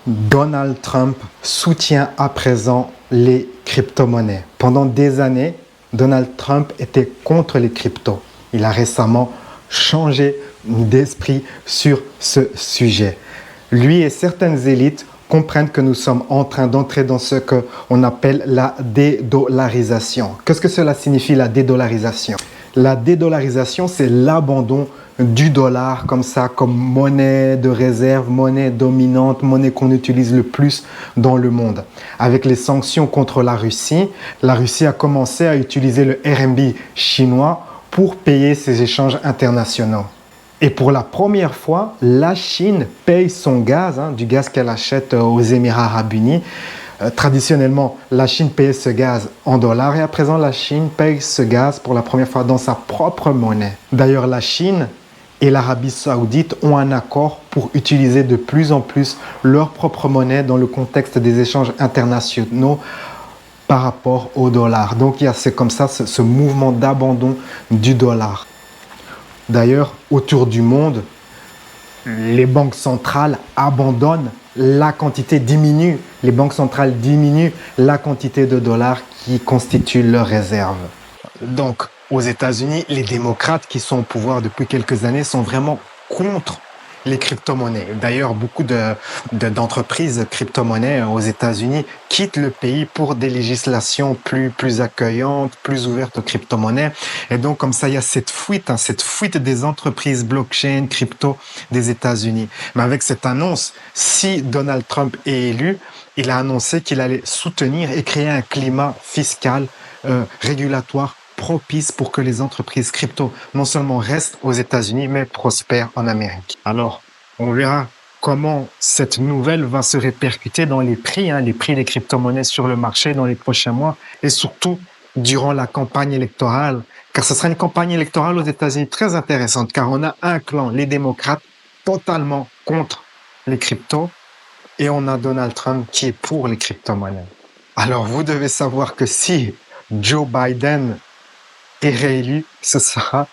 Donald Trump soutient à présent les crypto-monnaies. Pendant des années, Donald Trump était contre les cryptos. Il a récemment changé d'esprit sur ce sujet. Lui et certaines élites comprennent que nous sommes en train d'entrer dans ce qu'on appelle la dédollarisation. Qu'est-ce que cela signifie, la dédollarisation? La dédollarisation, c'est l'abandon du dollar comme ça, comme monnaie de réserve, monnaie dominante, monnaie qu'on utilise le plus dans le monde. Avec les sanctions contre la Russie a commencé à utiliser le RMB chinois pour payer ses échanges internationaux. Et pour la première fois, la Chine paye son gaz, du gaz qu'elle achète aux Émirats arabes unis. Traditionnellement, la Chine payait ce gaz en dollars et à présent, la Chine paye ce gaz pour la première fois dans sa propre monnaie. D'ailleurs, la Chine et l'Arabie saoudite ont un accord pour utiliser de plus en plus leur propre monnaie dans le contexte des échanges internationaux par rapport au dollar. Donc, c'est comme ça ce mouvement d'abandon du dollar. D'ailleurs, autour du monde, les banques centrales abandonnent, la quantité diminue. Les banques centrales diminuent la quantité de dollars qui constituent leurs réserves. Donc, aux États-Unis, les démocrates qui sont au pouvoir depuis quelques années sont vraiment contre les crypto-monnaies. D'ailleurs, beaucoup d'entreprises crypto-monnaies aux États-Unis quittent le pays pour des législations plus accueillantes, plus ouvertes aux crypto-monnaies. Et donc, comme ça, il y a cette fuite des entreprises blockchain, crypto des États-Unis. Mais avec cette annonce, si Donald Trump est élu, il a annoncé qu'il allait soutenir et créer un climat fiscal, régulatoire propice pour que les entreprises crypto non seulement restent aux États-Unis, mais prospèrent en Amérique. Alors, on verra comment cette nouvelle va se répercuter dans les prix des crypto-monnaies sur le marché dans les prochains mois et surtout durant la campagne électorale. Car ce sera une campagne électorale aux États-Unis très intéressante, car on a un clan, les démocrates, totalement contre les cryptos et on a Donald Trump qui est pour les crypto-monnaies. Alors, vous devez savoir que si Joe Biden est réélu, ce sera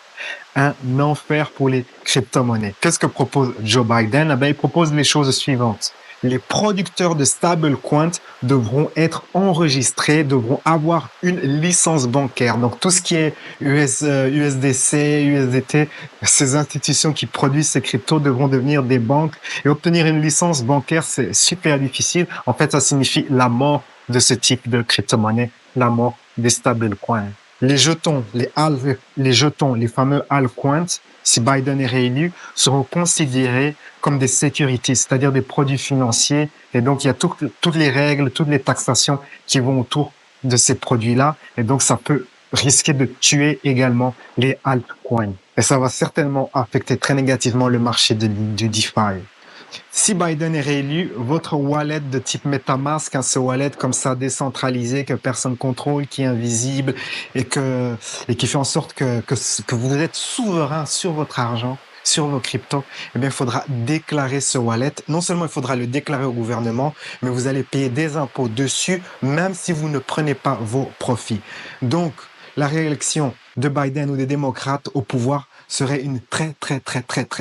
un enfer pour les crypto-monnaies. Qu'est-ce que propose Joe Biden? Il propose les choses suivantes. Les producteurs de stablecoins devront être enregistrés, devront avoir une licence bancaire. Donc, tout ce qui est USDC, USDT, ces institutions qui produisent ces cryptos devront devenir des banques. Et obtenir une licence bancaire, c'est super difficile. En fait, ça signifie la mort de ce type de crypto-monnaie, la mort des stablecoins. Les jetons, les fameux altcoins, si Biden est réélu, seront considérés comme des securities, c'est-à-dire des produits financiers. Et donc, il y a toutes les règles, toutes les taxations qui vont autour de ces produits-là. Et donc, ça peut risquer de tuer également les altcoins. Et ça va certainement affecter très négativement le marché du DeFi. Si Biden est réélu, votre wallet de type MetaMask, ce wallet comme ça décentralisé que personne contrôle, qui est invisible et qui fait en sorte que vous êtes souverain sur votre argent, sur vos cryptos, il faudra déclarer ce wallet. Non seulement il faudra le déclarer au gouvernement, mais vous allez payer des impôts dessus, même si vous ne prenez pas vos profits. Donc, la réélection de Biden ou des démocrates au pouvoir serait une très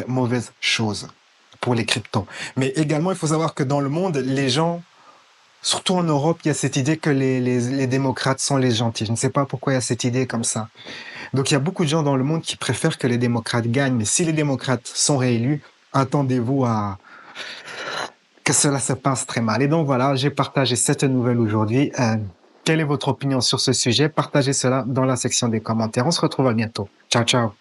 mauvaise chose pour les cryptos. Mais également, il faut savoir que dans le monde, les gens, surtout en Europe, il y a cette idée que les démocrates sont les gentils. Je ne sais pas pourquoi il y a cette idée comme ça. Donc, il y a beaucoup de gens dans le monde qui préfèrent que les démocrates gagnent. Mais si les démocrates sont réélus, attendez-vous à que cela se passe très mal. Et donc, voilà, j'ai partagé cette nouvelle aujourd'hui. Quelle est votre opinion sur ce sujet? Partagez cela dans la section des commentaires. On se retrouve à bientôt. Ciao, ciao.